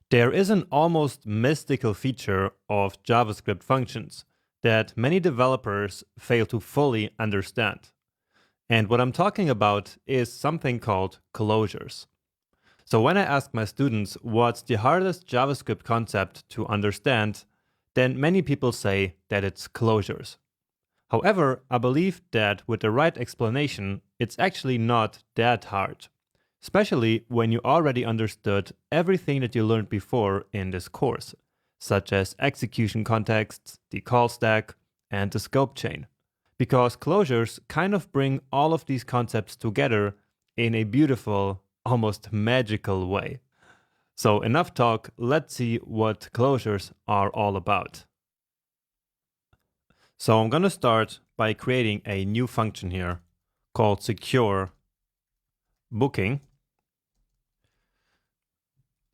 There is an almost mystical feature of JavaScript functions that many developers fail to fully understand. And what I'm talking about is something called closures. So when I ask my students what's the hardest JavaScript concept to understand, then many people say that it's closures. However, I believe that with the right explanation, it's actually not that hard, especially when you already understood everything that you learned before in this course, such as execution contexts, the call stack, and the scope chain. Because closures kind of bring all of these concepts together in a beautiful, almost magical way. So enough talk, let's see what closures are all about. So I'm going to start by creating a new function here called secure booking.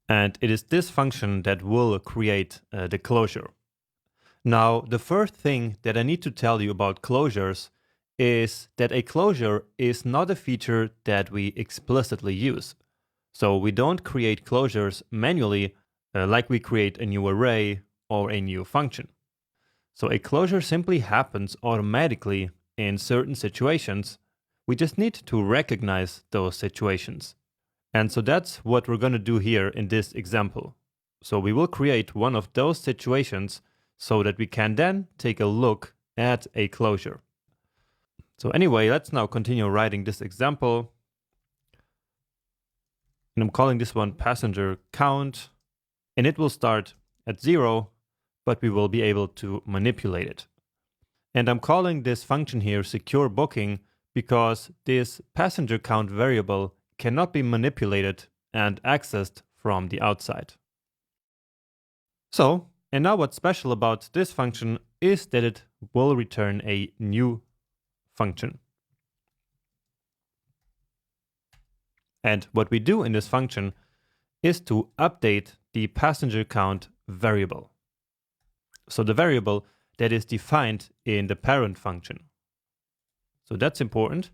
And it is this function that will create the closure. Now, the first thing that I need to tell you about closures is that a closure is not a feature that we explicitly use. So we don't create closures manually like we create a new array or a new function. So a closure simply happens automatically in certain situations. We just need to recognize those situations. And so that's what we're going to do here in this example. So we will create one of those situations so that we can then take a look at a closure. So anyway, let's now continue writing this example. And I'm calling this one passenger count. And it will start at 0, but we will be able to manipulate it. And I'm calling this function here secure booking because this passenger count variable cannot be manipulated and accessed from the outside. So, and now what's special about this function is that it will return a new function. And what we do in this function is to update the passenger count variable. So the variable that is defined in the parent function. So that's important.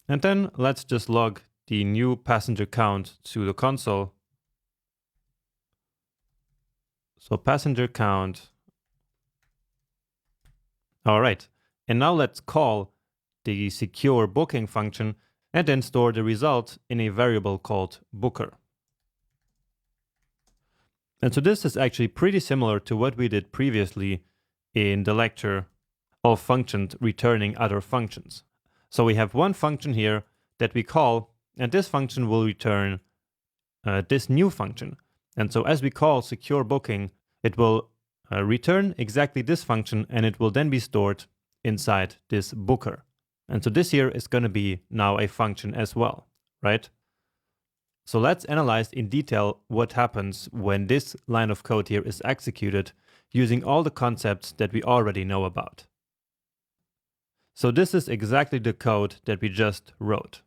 And then let's just log the new passenger count to the console. So passenger count. All right. And now let's call the secure booking function and then store the result in a variable called booker. And so this is actually pretty similar to what we did previously in the lecture of functions returning other functions. So we have one function here that we call, and this function will return this new function. And so as we call secure booking, it will return exactly this function, and it will then be stored inside this booker. And so this here is going to be now a function as well, right? So let's analyze in detail what happens when this line of code here is executed using all the concepts that we already know about. So this is exactly the code that we just wrote.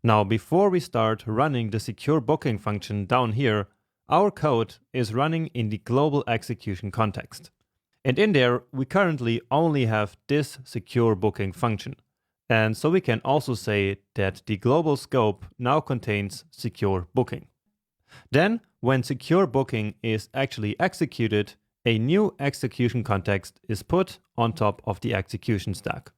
Now, before we start running the secure booking function down here, our code is running in the global execution context. And in there, we currently only have this secure booking function. And so we can also say that the global scope now contains secure booking. Then, when secure booking is actually executed, a new execution context is put on top of the execution stack.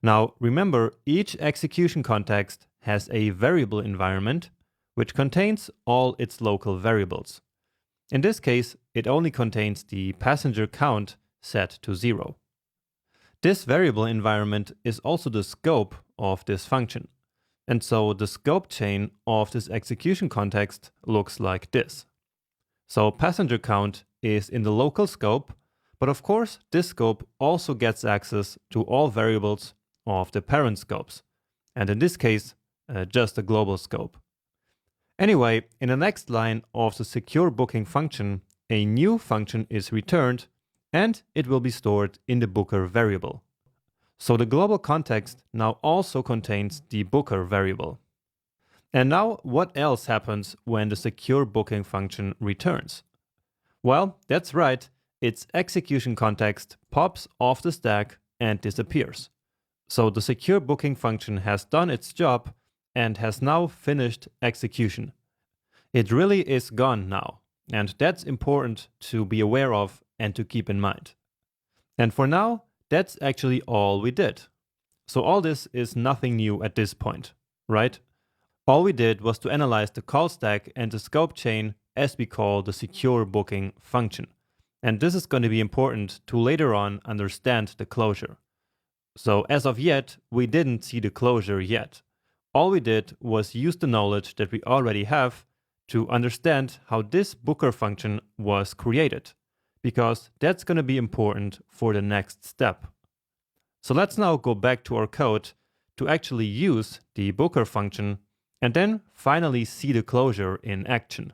Now, remember, each execution context has a variable environment, which contains all its local variables. In this case, it only contains the passenger count set to 0. This variable environment is also the scope of this function. And so the scope chain of this execution context looks like this. So passenger count is in the local scope, but of course this scope also gets access to all variables of the parent scopes. And in this case, just a global scope. Anyway, in the next line of the secure booking function, a new function is returned and it will be stored in the booker variable. So the global context now also contains the booker variable. And now what else happens when the secure booking function returns? Well, that's right, its execution context pops off the stack and disappears. So the secure booking function has done its job and has now finished execution. It really is gone now. And that's important to be aware of and to keep in mind. And for now, that's actually all we did. So all this is nothing new at this point, right? All we did was to analyze the call stack and the scope chain as we call the secure booking function. And this is going to be important to later on understand the closure. So as of yet, we didn't see the closure yet. All we did was use the knowledge that we already have to understand how this Booker function was created, because that's going to be important for the next step. So let's now go back to our code to actually use the Booker function and then finally see the closure in action.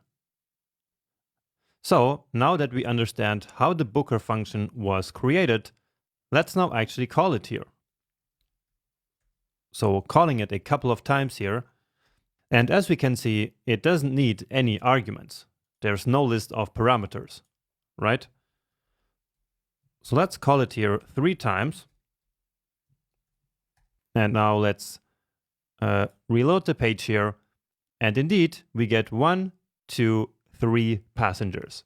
So now that we understand how the Booker function was created, let's now actually call it here. So calling it a couple of times here. And as we can see, it doesn't need any arguments. There's no list of parameters, right? So let's call it here 3 times. And now let's reload the page here. And indeed, we get 1, 2, 3 passengers.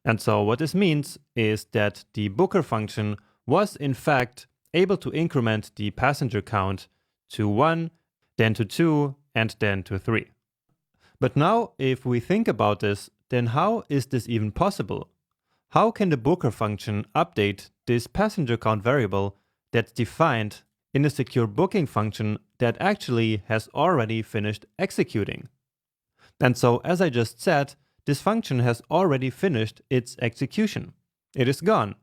And so what this means is that the Booker function was in fact able to increment the passenger count to 1, then to 2, and then to 3. But now, if we think about this, then how is this even possible? How can the Booker function update this passenger count variable that's defined in the secure booking function that actually has already finished executing? And so, as I just said, this function has already finished its execution. It is gone.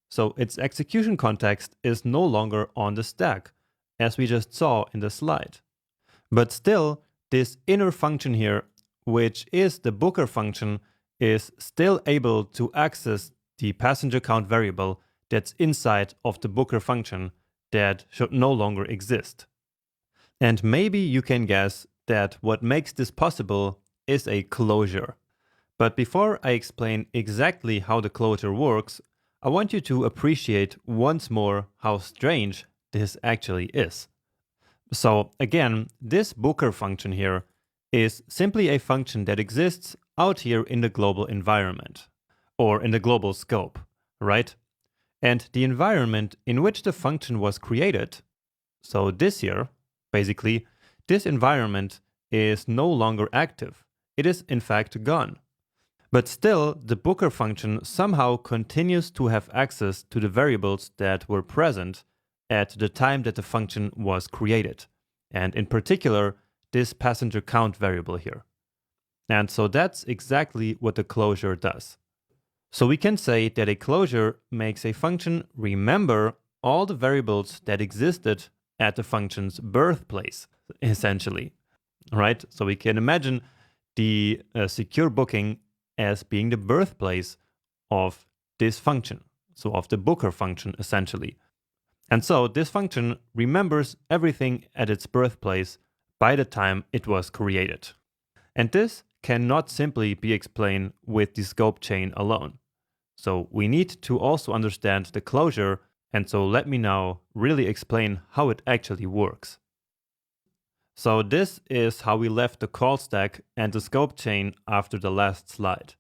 So its execution context is no longer on the stack, as we just saw in the slide. But still, this inner function here, which is the Booker function, is still able to access the passenger count variable that's inside of the Booker function that should no longer exist. And maybe you can guess that what makes this possible is a closure. But before I explain exactly how the closure works, I want you to appreciate once more how strange this actually is. So again, this Booker function here is simply a function that exists out here in the global environment, or in the global scope, right? And the environment in which the function was created, so this here, basically, this environment is no longer active. It is in fact gone. But still, the Booker function somehow continues to have access to the variables that were present at the time that the function was created. And in particular, this passenger count variable here. And so that's exactly what the closure does. So we can say that a closure makes a function remember all the variables that existed at the function's birthplace, essentially, right? So we can imagine the secure booking as being the birthplace of this function, so of the Booker function, essentially. And so this function remembers everything at its birthplace by the time it was created. And this cannot simply be explained with the scope chain alone. So we need to also understand the closure, and so let me now really explain how it actually works. So this is how we left the call stack and the scope chain after the last slide.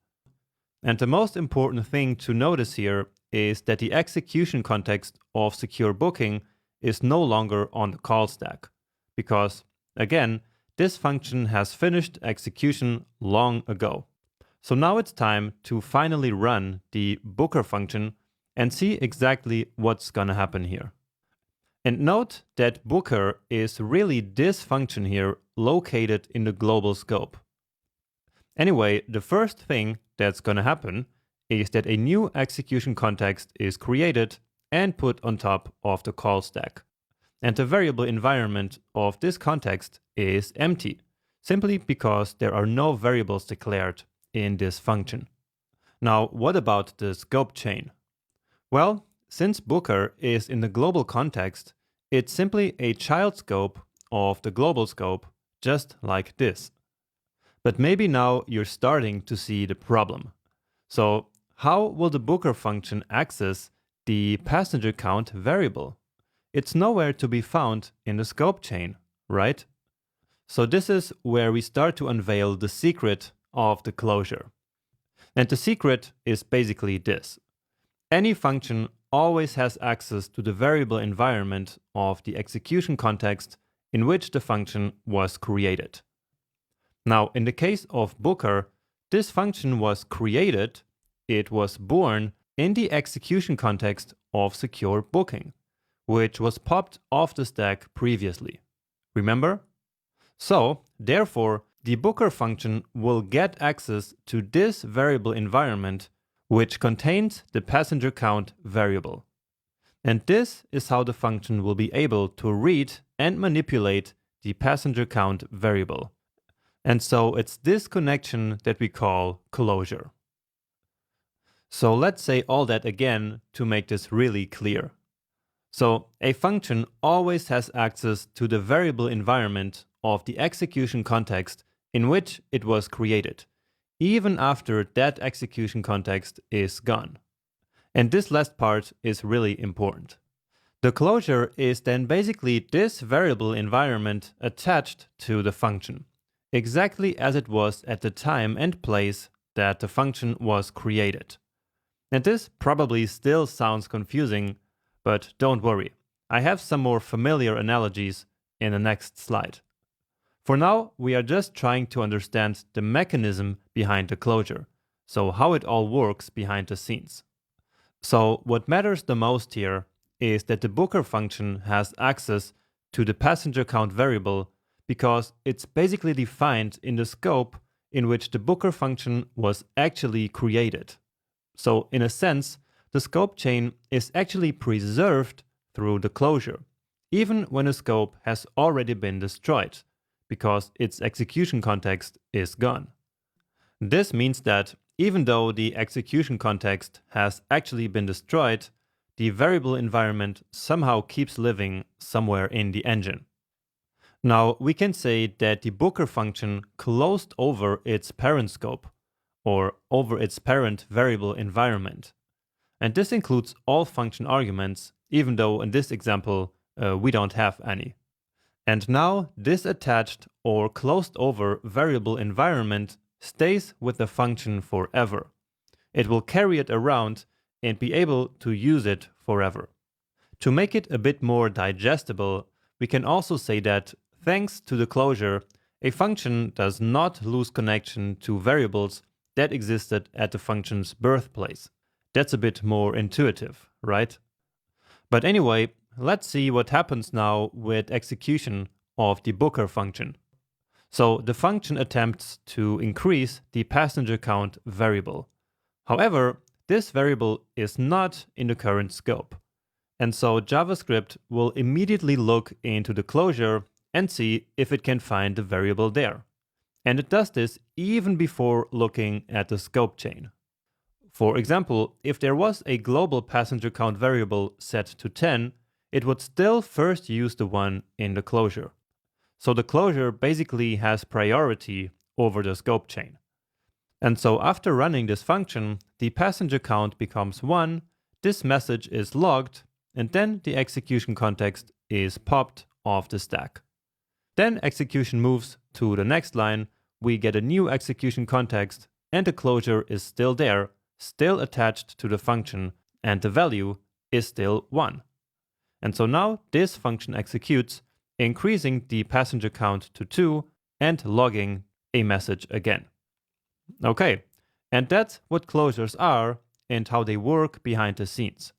And the most important thing to notice here is that the execution context of secure booking is no longer on the call stack, because, again, this function has finished execution long ago. So now it's time to finally run the Booker function and see exactly what's gonna happen here. And note that Booker is really this function here located in the global scope. Anyway, the first thing that's gonna happen is that a new execution context is created and put on top of the call stack. And the variable environment of this context is empty, simply because there are no variables declared in this function. Now, what about the scope chain? Well, since Booker is in the global context, it's simply a child scope of the global scope, just like this. But maybe now you're starting to see the problem. So how will the Booker function access the passenger count variable? It's nowhere to be found in the scope chain, right? So this is where we start to unveil the secret of the closure. And the secret is basically this. Any function always has access to the variable environment of the execution context in which the function was created. Now, in the case of Booker, this function was created, it was born in the execution context of secure booking, which was popped off the stack previously. Remember? So, therefore, the Booker function will get access to this variable environment, which contains the passenger count variable. And this is how the function will be able to read and manipulate the passenger count variable. And so it's this connection that we call closure. So let's say all that again to make this really clear. So a function always has access to the variable environment of the execution context in which it was created, even after that execution context is gone. And this last part is really important. The closure is then basically this variable environment attached to the function, exactly as it was at the time and place that the function was created. And this probably still sounds confusing, but don't worry, I have some more familiar analogies in the next slide. For now, we are just trying to understand the mechanism behind the closure, so how it all works behind the scenes. So what matters the most here is that the Booker function has access to the passenger count variable because it's basically defined in the scope in which the Booker function was actually created. So in a sense, the scope chain is actually preserved through the closure, even when a scope has already been destroyed, because its execution context is gone. This means that even though the execution context has actually been destroyed, the variable environment somehow keeps living somewhere in the engine. Now, we can say that the Booker function closed over its parent scope, or over its parent variable environment. And this includes all function arguments, even though in this example we don't have any. And now this attached or closed over variable environment stays with the function forever. It will carry it around and be able to use it forever. To make it a bit more digestible, we can also say that thanks to the closure, a function does not lose connection to variables that existed at the function's birthplace. That's a bit more intuitive, right? But anyway, let's see what happens now with execution of the Booker function. So the function attempts to increase the passenger count variable. However, this variable is not in the current scope. And so JavaScript will immediately look into the closure and see if it can find the variable there. And it does this even before looking at the scope chain. For example, if there was a global passenger count variable set to 10, it would still first use the one in the closure. So the closure basically has priority over the scope chain. And so after running this function, the passenger count becomes 1, this message is logged, and then the execution context is popped off the stack. Then execution moves to the next line, we get a new execution context, and the closure is still there, still attached to the function, and the value is still 1. And so now this function executes, increasing the passenger count to 2 and logging a message again. Okay, and that's what closures are and how they work behind the scenes.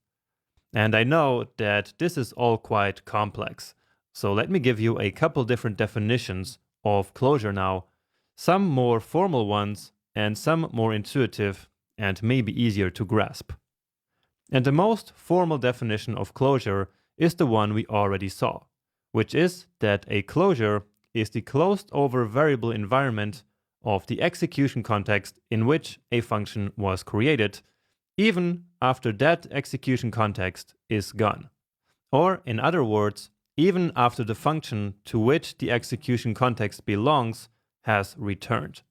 And I know that this is all quite complex, so let me give you a couple different definitions of closure now, some more formal ones and some more intuitive and maybe easier to grasp. And the most formal definition of closure is the one we already saw, which is that a closure is the closed over variable environment of the execution context in which a function was created, even after that execution context is gone. Or, in other words, even after the function to which the execution context belongs has returned.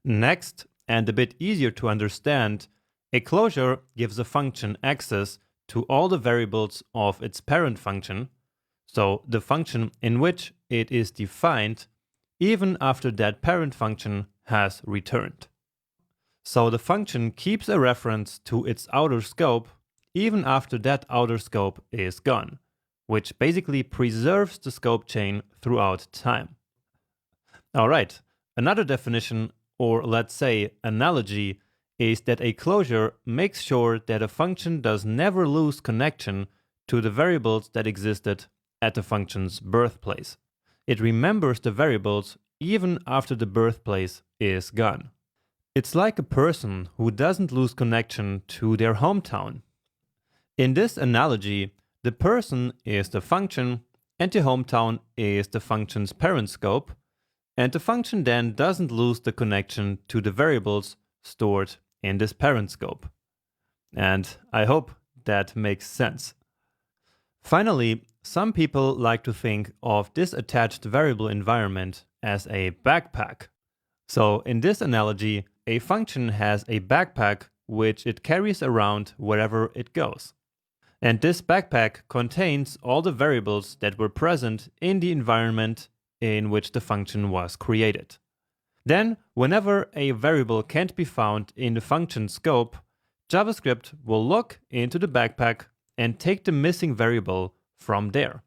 Next, and a bit easier to understand, a closure gives a function access to all the variables of its parent function, so the function in which it is defined, even after that parent function has returned. So the function keeps a reference to its outer scope even after that outer scope is gone, which basically preserves the scope chain throughout time. Alright, another definition, or let's say analogy, is that a closure makes sure that a function does never lose connection to the variables that existed at the function's birthplace. It remembers the variables even after the birthplace is gone. It's like a person who doesn't lose connection to their hometown. In this analogy, the person is the function and the hometown is the function's parent scope, and the function then doesn't lose the connection to the variables stored in this parent scope. And I hope that makes sense. Finally, some people like to think of this attached variable environment as a backpack. So in this analogy, a function has a backpack which it carries around wherever it goes. And this backpack contains all the variables that were present in the environment in which the function was created. Then, whenever a variable can't be found in the function scope, JavaScript will look into the backpack and take the missing variable from there.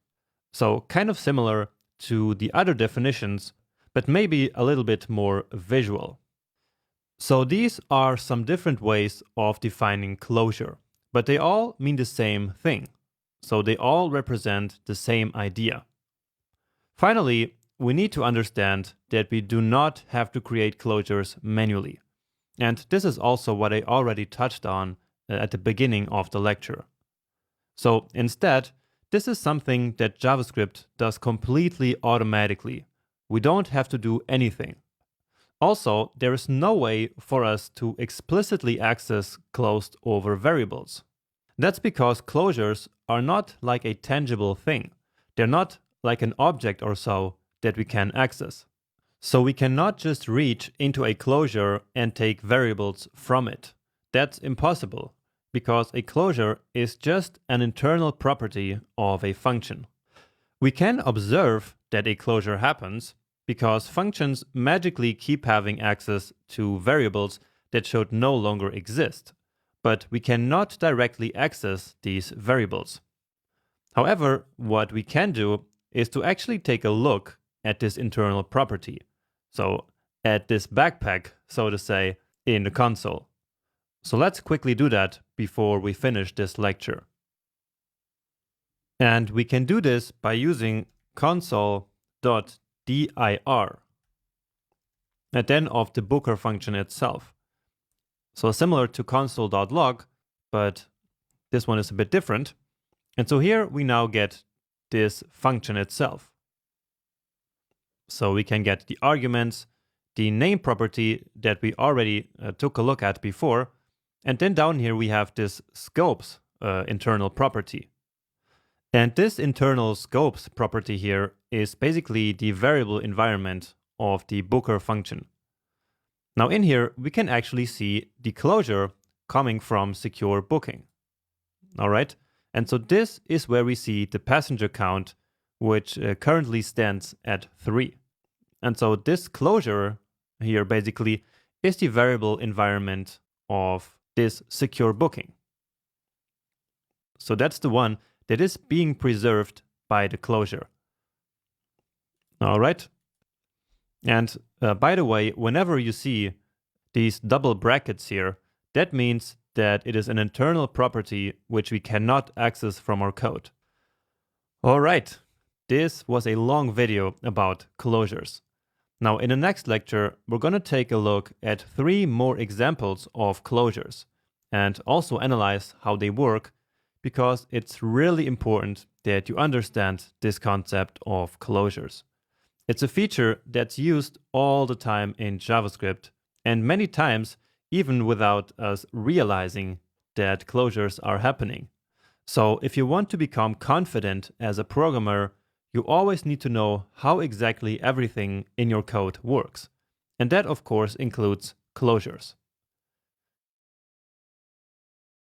So kind of similar to the other definitions, but maybe a little bit more visual. So these are some different ways of defining closure, but they all mean the same thing. So they all represent the same idea. Finally, we need to understand that we do not have to create closures manually. And this is also what I already touched on at the beginning of the lecture. So instead, this is something that JavaScript does completely automatically. We don't have to do anything. Also, there is no way for us to explicitly access closed over variables. That's because closures are not like a tangible thing. They're not like an object or so that we can access. So we cannot just reach into a closure and take variables from it. That's impossible, because a closure is just an internal property of a function. We can observe that a closure happens, because functions magically keep having access to variables that should no longer exist, but we cannot directly access these variables. However, what we can do is to actually take a look at this internal property, so at this backpack, so to say, in the console. So let's quickly do that before we finish this lecture. And we can do this by using console.dir, and then of the Booker function itself. So similar to console.log, but this one is a bit different. And so here we now get this function itself. So we can get the arguments, the name property that we already took a look at before, and then down here we have this scopes internal property. And this internal scopes property here is basically the variable environment of the Booker function. Now in here, we can actually see the closure coming from secure booking. All right. And so this is where we see the passenger count, which currently stands at 3. And so this closure here basically is the variable environment of this secure booking. So that's the one that is being preserved by the closure. All right. And by the way, whenever you see these double brackets here, that means that it is an internal property which we cannot access from our code. All right. This was a long video about closures. Now, in the next lecture, we're going to take a look at 3 more examples of closures and also analyze how they work, because it's really important that you understand this concept of closures. It's a feature that's used all the time in JavaScript, and many times even without us realizing that closures are happening. So if you want to become confident as a programmer, you always need to know how exactly everything in your code works. And that, of course, includes closures.